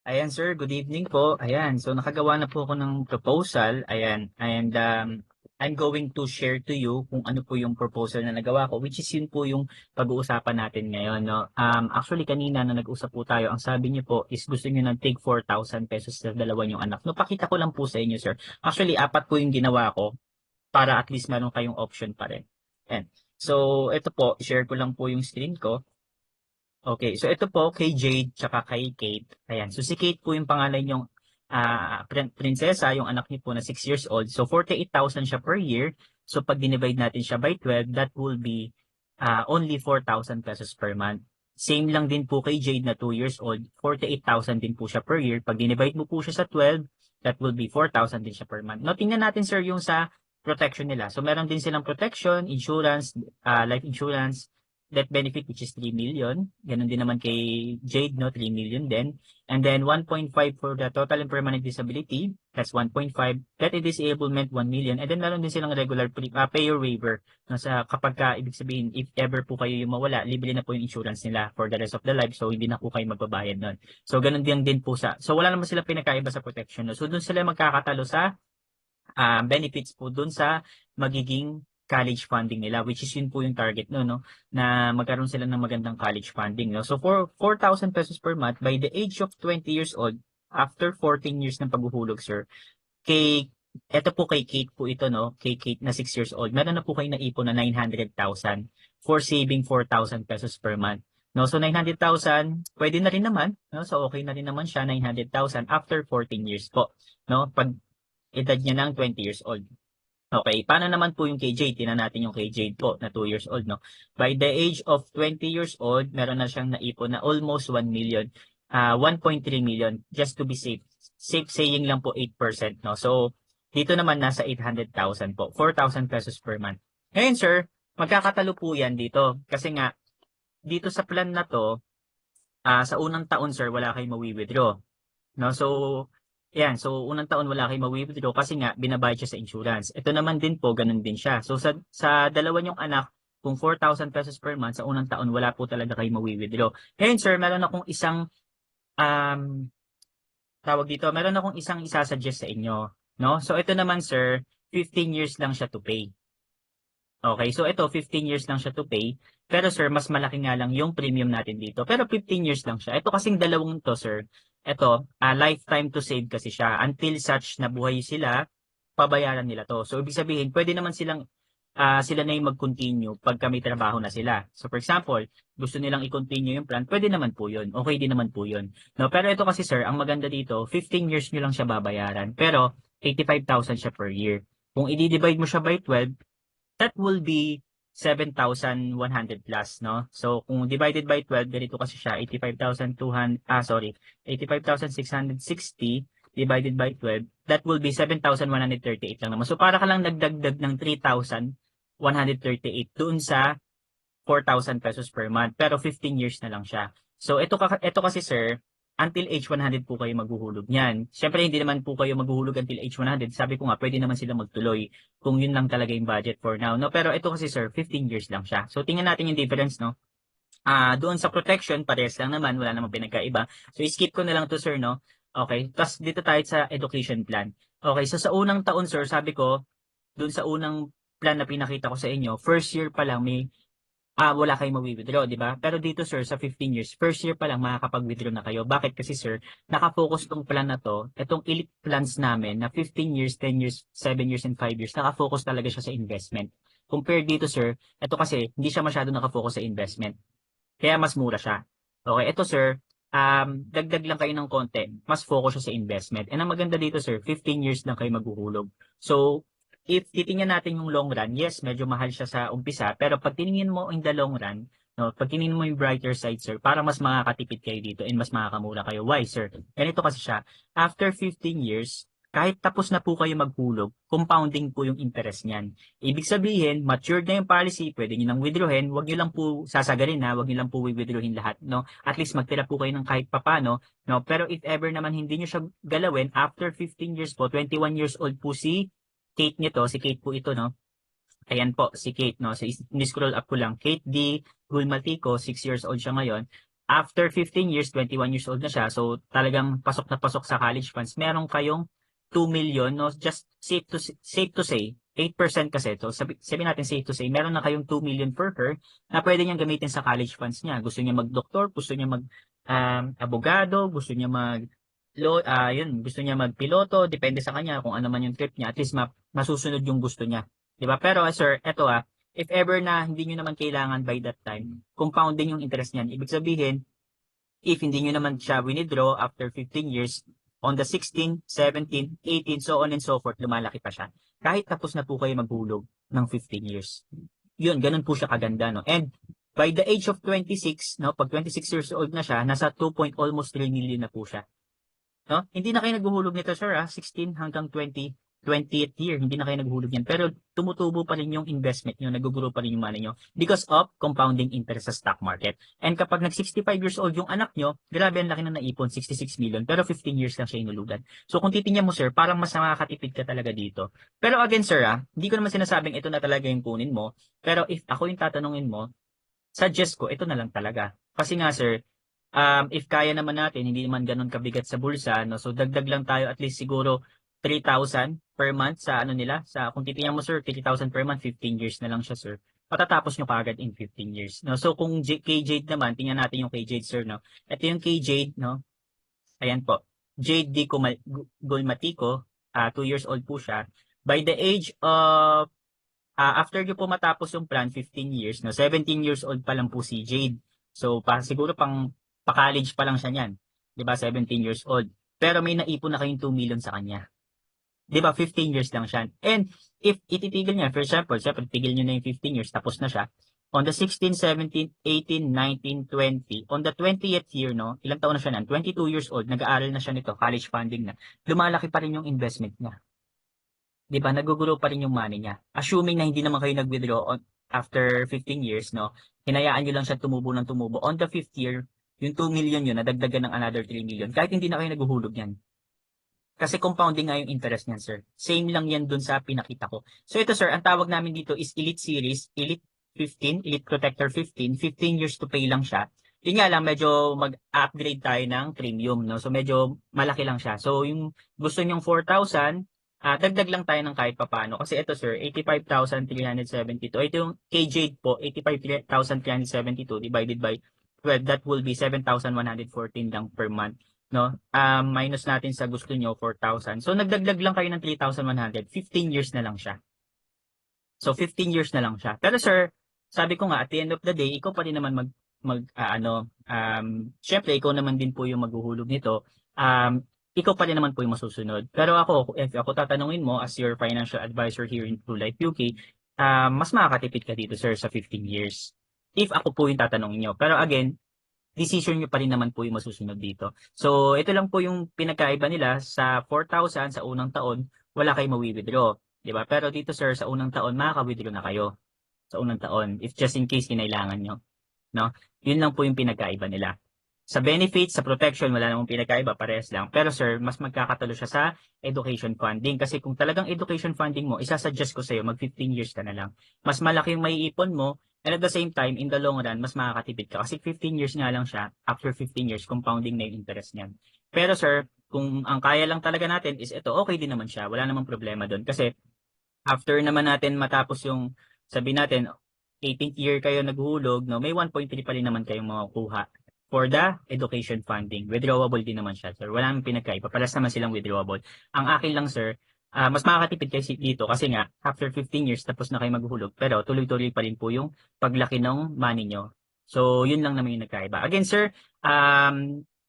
Ayan sir, good evening po. Ayan, so nakagawa na po ako ng proposal. Ayan, and I'm going to share to you kung ano po yung proposal na nagawa ko, which is yun po yung pag-uusapan natin ngayon. No? Actually, kanina na nag-usap po tayo, ang sabi niyo po is gusto niyo ng take 4,000 pesos sa dalawa niyong anak. No, pakita ko lang po sa inyo sir. Actually, apat po yung ginawa ko para at least meron kayong option pa rin. Ayan. So, ito po, share ko lang po yung screen ko. Okay, so ito po kay Jade tsaka kay Kate. Ayan, so si Kate po yung pangalan yung prinsesa, yung anak niyo po na 6 years old. So 48,000 siya per year. So pag dinivide natin siya by 12, that will be only 4,000 pesos per month. Same lang din po kay Jade na 2 years old. 48,000 din po siya per year. Pag dinivide mo po siya sa 12, that will be 4,000 din siya per month. Now, tingnan natin sir yung sa protection nila. So meron din silang protection, insurance, life insurance, death benefit which is 3 million. Ganun din naman kay Jade, no? 3 million din. And then 1.5 for the total and permanent disability. That's 1.5. Death and disablement, 1 million. And then meron din silang regular payer waiver. No? Sa, kapag ibig sabihin, if ever po kayo yung mawala, libre na po yung insurance nila for the rest of the life. So hindi na po kayo magbabayad nun. So ganun din po sa, so wala naman sila pinakaiba sa protection. No? So dun sila magkakatalo sa benefits po dun sa magiging college funding nila, which is yun po yung target no, na magkaroon sila ng magandang college funding, no. So for 4,000 pesos per month by the age of 20 years old, after 14 years ng paghuhulog, sir, kay eto po kay Kate po ito, no, kay Kate na 6 years old, meron na po kayo naipon na 900,000 for saving 4,000 pesos per month. No, so 900,000, pwede na rin naman, no? So okay na rin naman siya 900,000 after 14 years po, no? Pag edad niya ng 20 years old. Okay, paano naman po yung kay Jade? Tingnan natin yung kay Jade po na 2 years old, no? By the age of 20 years old, meron na siyang naipon na almost 1 million, 1.3 million, just to be safe. Safe saying lang po 8%, no? So, dito naman nasa 800,000 po, 4,000 pesos per month. Ngayon, sir, magkakatalo po yan dito. Kasi nga, dito sa plan na to, sa unang taon, sir, wala kayong mawi-withdraw. No? So, yan. So, unang taon wala kayong mawi-withdraw kasi nga, binabayad siya sa insurance. Ito naman din po, ganun din siya. So, sa dalawa niyong anak, kung 4,000 pesos per month, sa unang taon, wala po talaga kayong mawi-withdraw. Ngayon, sir, meron akong isang, um, tawag dito, meron akong isang isasuggest sa inyo. No? So, ito naman, sir, 15 years lang siya to pay. Okay, so ito 15 years lang siya to pay. Pero sir, mas malaki nga lang yung premium natin dito. Pero 15 years lang siya. Ito kasing dalawang to, sir. Ito, lifetime to save kasi siya. Until such na buhay sila, pabayaran nila to. So ibig sabihin, pwede naman silang sila na yung mag-continue pagka may trabaho na sila. So for example, gusto nilang i-continue yung plan, pwede naman po yun. Okay din naman po yun. No, pero ito kasi sir, ang maganda dito, 15 years nyo lang siya babayaran. Pero 85,000 siya per year. Kung i-divide mo siya by 12, that will be 7,100 plus, no? So, kung divided by 12, ganito kasi siya, 85,660 divided by 12, that will be 7,138 lang naman. So, para ka lang nagdagdag ng 3,138 doon sa 4,000 pesos per month. Pero 15 years na lang siya. So, ito kasi sir, until age 100 po kayo maghuhulog niyan. Siyempre, hindi naman po kayo maghuhulog until age 100. Sabi ko nga, pwede naman sila magtuloy kung yun lang talaga yung budget for now. No? Pero ito kasi sir, 15 years lang siya. So, tingnan natin yung difference, no? Doon sa protection, parehas lang naman, wala namang pinagkaiba. So, skip ko na lang to sir, no? Okay, tapos dito tayo sa education plan. Okay, so sa unang taon sir, sabi ko, doon sa unang plan na pinakita ko sa inyo, first year pa lang may wala kayong mawi-withdraw, di ba? Pero dito sir, sa 15 years, first year pa lang makakapag-withdraw na kayo. Bakit? Kasi sir, nakafocus tong plan na to, itong elite plans namin na 15 years, 10 years, 7 years, and 5 years, nakafocus talaga siya sa investment. Compared dito sir, ito kasi, hindi siya masyado nakafocus sa investment. Kaya mas mura siya. Okay, ito sir, dagdag lang kayo ng konti, mas focus siya sa investment. And ang maganda dito sir, 15 years lang kayo maghuhulog. So, if titingnan natin yung long run, yes, medyo mahal siya sa umpisa, pero pag tiningin mo in the long run, no, pag tiningin mo yung brighter side, sir, para mas makakatipid kayo dito and mas makakamura kayo. Why, sir? Ganito kasi siya. After 15 years, kahit tapos na po kayo maghulog, compounding po yung interest niyan. Ibig sabihin, matured na yung policy, pwede nyo nang withdrawin, wag nyo lang po sasagarin ha, wag nyo lang po withdrawin lahat, no? At least magtira po kayo ng kahit papano, no? Pero if ever naman hindi nyo siya galawin, after 15 years po, 21 years old po si Kate nito, si Kate po ito, no? Ayan po, si Kate, no? So, ni-scroll up ko lang. Kate D. Gulmatico, 6 years old siya ngayon. After 15 years, 21 years old na siya, so talagang pasok na pasok sa college funds, meron kayong 2 million, no? Just safe to say, 8% kasi ito. Sabi natin safe to say, meron na kayong 2 million for her na pwede niyang gamitin sa college funds niya. Gusto niya mag-doktor, gusto niya abogado, gusto niya gusto niya magpiloto, depende sa kanya kung ano man yung trip niya, at least masusunod yung gusto niya. 'Di ba? Pero sir, eto if ever na hindi niyo naman kailangan by that time, compounding yung interest niyan. Ibig sabihin, if hindi niyo naman siya withdraw after 15 years, on the 16, 17, 18, so on and so forth, lumalaki pa siya. Kahit tapos na po kayo maghulog ng 15 years. Yun, ganun po siya kaganda, no? And by the age of 26, no, pag 26 years old na siya, nasa 2 almost 3 million na po siya. No? Hindi na kayo naghuhulog nito, sir, 16 hanggang 20th year, hindi na kayo naghuhulog yan. Pero tumutubo pa rin yung investment nyo, nag-grow pa rin yung money nyo because of compounding interest sa stock market. And kapag nag-65 years old yung anak nyo, grabe ang laki na naipon, 66 million, pero 15 years lang siya inulugan. So kung titingnan mo, sir, parang mas makakatipid ka talaga dito. Pero again, sir, hindi ko naman sinasabing ito na talaga yung kunin mo, pero if ako yung tatanungin mo, suggest ko, ito na lang talaga. Kasi nga, sir, if kaya naman natin, hindi naman ganun kabigat sa bulsa, no? So dagdag lang tayo at least siguro 3,000 per month sa ano nila, sa kung titingnan mo, sir, 3,000 per month, 15 years na lang siya, sir. Patatapos nyo kaagad in 15 years, no? So kung kay Jade naman, tingnan natin yung kay Jade, sir, no? Ito yung kay Jade, no? Ayan po. Jade D. Gulmatico, 2 years old po siya. By the age of after nyo po matapos yung plan, 15 years, no, 17 years old pa lang po si Jade. So, siguro pa-college pa lang siya niyan. 'Di ba? 17 years old. Pero may naipon na kayong 2 million sa kanya. 'Di ba? 15 years lang siya. And if ititigil niya, for example, siyempre, tigil niyo na yung 15 years, tapos na siya. On the 16, 17, 18, 19, 20, on the 20th year, no, ilang taon na siya nan? 22 years old, nag-aaral na siya nito, college funding na. Lumalaki pa rin yung investment niya. 'Di ba, nagugulo pa rin yung money niya. Assuming na hindi naman kayo nag-withdraw after 15 years, no? Hinayaan niyo lang siya tumubo ng tumubo. On the 5th year, yung 2 million yun, nadagdagan ng another 3 million. Kahit hindi na kayo naghuhulog yan. Kasi compounding nga yung interest niyan, sir. Same lang yan dun sa pinakita ko. So ito, sir, ang tawag namin dito is Elite Series, Elite 15, Elite Protector 15. 15 years to pay lang siya. Yun nga lang, medyo mag-upgrade tayo ng premium, no? So medyo malaki lang siya. So yung gusto nyong 4,000, dagdag lang tayo ng kahit papano. Kasi ito, sir, 85,372. Ito yung KJ po, 85,372 divided by 12. That will be 7,114 lang per month, no? Minus natin sa gusto nyo, 4,000. So, nagdagdag lang kayo ng 3,100. 15 years na lang siya. So, 15 years na lang siya. Pero sir, sabi ko nga, at the end of the day, ikaw pa rin naman syempre, ikaw naman din po yung maghuhulog nito. Ikaw pa rin naman po yung masusunod. Pero ako, if ako tatanungin mo as your financial advisor here in Blue Life UK, mas makakatipid ka dito, sir, sa 15 years. If ako po yung tatanungin nyo. Pero again, decision nyo pa rin naman po yung masusunod dito. So, ito lang po yung pinagkaiba nila sa 4,000 sa unang taon, wala kayong mawi-withdraw. 'Di ba? Pero dito, sir, sa unang taon, makaka-withdraw na kayo. Sa unang taon, if just in case kinailangan nyo. No? Yun lang po yung pinagkaiba nila. Sa benefits, sa protection, wala namang pinagkaiba, parehas lang. Pero sir, mas magkakatalo siya sa education funding. Kasi kung talagang education funding mo, isasuggest ko sa'yo, mag 15 years ka na lang. Mas malaki yung maiipon mo, and at the same time, in the long run, mas makakatipid ka. Kasi 15 years nga lang siya, after 15 years, compounding na yung interest niyan. Pero sir, kung ang kaya lang talaga natin is ito, okay din naman siya. Wala namang problema doon. Kasi after naman natin matapos yung, sabi natin, 18th year kayo naghulog, no, may 1.3 pa rin naman kayong makukuha for the education funding. Withdrawable din naman siya, sir. Wala namang pinagkaiba. Palas naman silang withdrawable. Ang akin lang, sir, mas makakatipid kayo dito kasi nga, after 15 years, tapos na kayo maghuhulog. Pero tuloy-tuloy pa rin po yung paglaki ng money nyo. So, yun lang naman yung nagkaiba. Again, sir,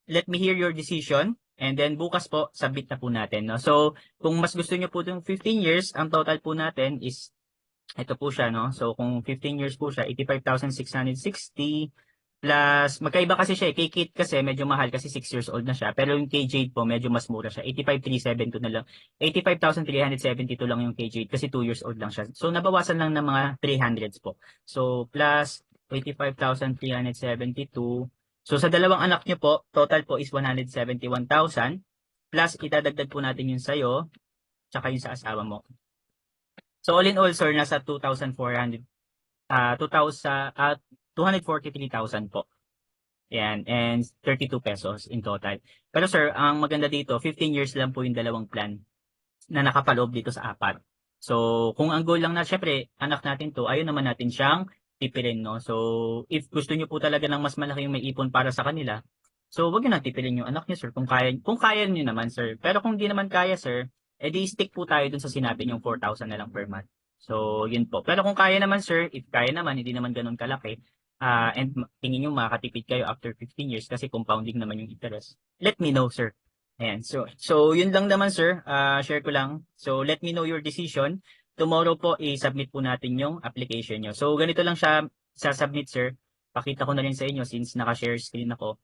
let me hear your decision. And then bukas po, submit na po natin. No? So, kung mas gusto nyo po itong 15 years, ang total po natin is, ito po siya, no? So, kung 15 years po siya, 85,660 plus, magkaiba kasi siya eh. Kay Kate kasi medyo mahal kasi 6 years old na siya. Pero yung kay Jade po, medyo mas mura siya. 85,372 na lang. 85,372 lang yung kay Jade kasi 2 years old lang siya. So, nabawasan lang ng mga 300s po. So, plus 85,372. So, sa dalawang anak nyo po, total po is 171,000. Plus, itadagdag po natin yung sa'yo, tsaka yung sa asawa mo. So, all in all, sir, nasa 2,400, 2,000, 243,000 po. Ayan, and 32 pesos in total. Pero sir, ang maganda dito, 15 years lang po yung dalawang plan na nakapaloob dito sa apat. So, kung ang goal lang na, syempre, anak natin to, ayaw naman natin siyang tipilin, no? So, if gusto niyo po talaga ng mas malaki yung may ipon para sa kanila, so wag niyo na tipilin yung anak niyo, sir, kung kaya niyo naman, sir. Pero kung di naman kaya, sir, edi stick po tayo dun sa sinabi niyong 4,000 na lang per month. So, yun po. Pero kung kaya naman, sir, if kaya naman, hindi naman ganun kalaki, and tingin niyo makakatipid kayo after 15 years kasi compounding naman yung interest, let me know, sir. Ayan. So yun lang naman sir, share ko lang. So let me know your decision. Tomorrow po i-submit po natin yung application nyo. So ganito lang siya sa-submit sir. Pakita ko na rin sa inyo since naka-share screen ako.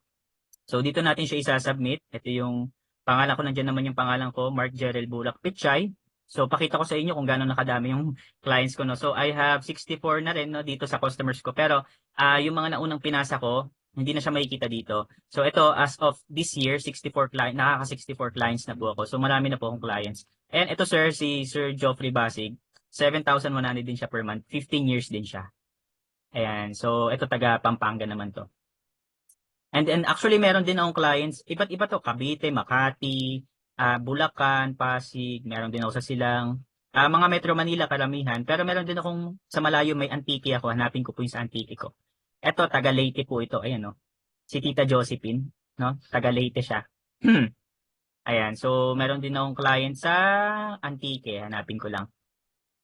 So dito natin siya isa-submit. Ito yung pangalan ko, nandiyan naman yung pangalan ko, Mark Jerel Bulak Pichay. So pakita ko sa inyo kung gaano nakadami yung clients ko, no. So I have 64 na rin, no, dito sa customers ko. Pero yung mga naunang pinasa ko, hindi na siya makikita dito. So ito, as of this year, 64 client, nakaka-64 clients na po ako. So marami na po akong clients. And ito sir, si Sir Geoffrey Basig, 7,100 din siya per month. 15 years din siya. Ayan. So ito taga Pampanga naman to. And then actually meron din akong clients, iba't iba to, Cavite, Makati, Bulacan, Pasig, meron din ako sa Silang, mga Metro Manila karamihan, pero meron din akong sa malayo may Antique ako, hanapin ko po yung sa Antique ko. Eto, taga Leyte po ito, ayan no, si Tita Josephine, no, taga Leyte siya. Ayan, so meron din akong client sa Antique, hanapin ko lang.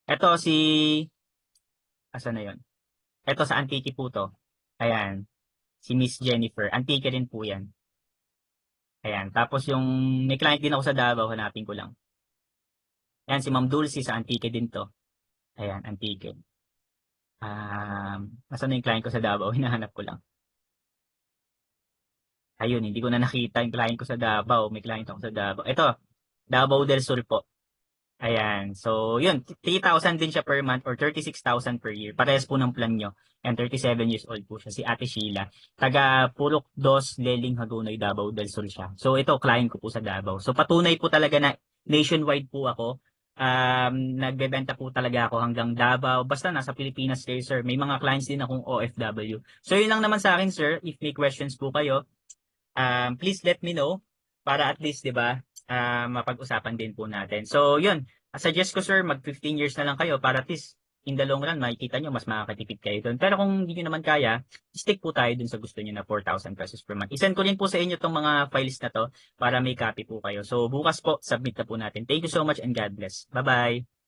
Eto si, asa na yon? Eto sa Antique po to, ayan, si Miss Jennifer, Antique rin po yan. Ayan. Tapos yung may client din ako sa Davao, hanapin ko lang. Ayan, si Ma'am Dulcie sa Antique din to. Ayan, Antique. Nasaan na yung client ko sa Davao? Hinahanap ko lang. Ayun, hindi ko na nakita yung client ko sa Davao. May client ako sa Davao. Ito, Davao del Sur po. Ayan. So, yun. 3,000 din siya per month or 36,000 per year. Parehas po ng plan nyo. And 37 years old po siya. Si Ate Sheila. Taga Purok Dos, Leling, Hagonoy, Davao del Sur siya. So, ito, client ko po sa Davao. So, patunay po talaga na nationwide po ako. Nagbebenta po talaga ako hanggang Davao. Basta nasa Pilipinas kayo, sir. May mga clients din akong OFW. So, yun lang naman sa akin, sir. If may questions po kayo, please let me know para at least, di ba, mapag-usapan din po natin. So, yun. Suggest ko, sir, mag 15 years na lang kayo para at least in the long run, makikita nyo, mas makakatipid kayo doon. Pero kung hindi nyo naman kaya, stick po tayo dun sa gusto nyo na 4,000 pesos per month. Isend ko rin po sa inyo tong mga files na to para may copy po kayo. So, bukas po, submit na po natin. Thank you so much and God bless. Bye-bye!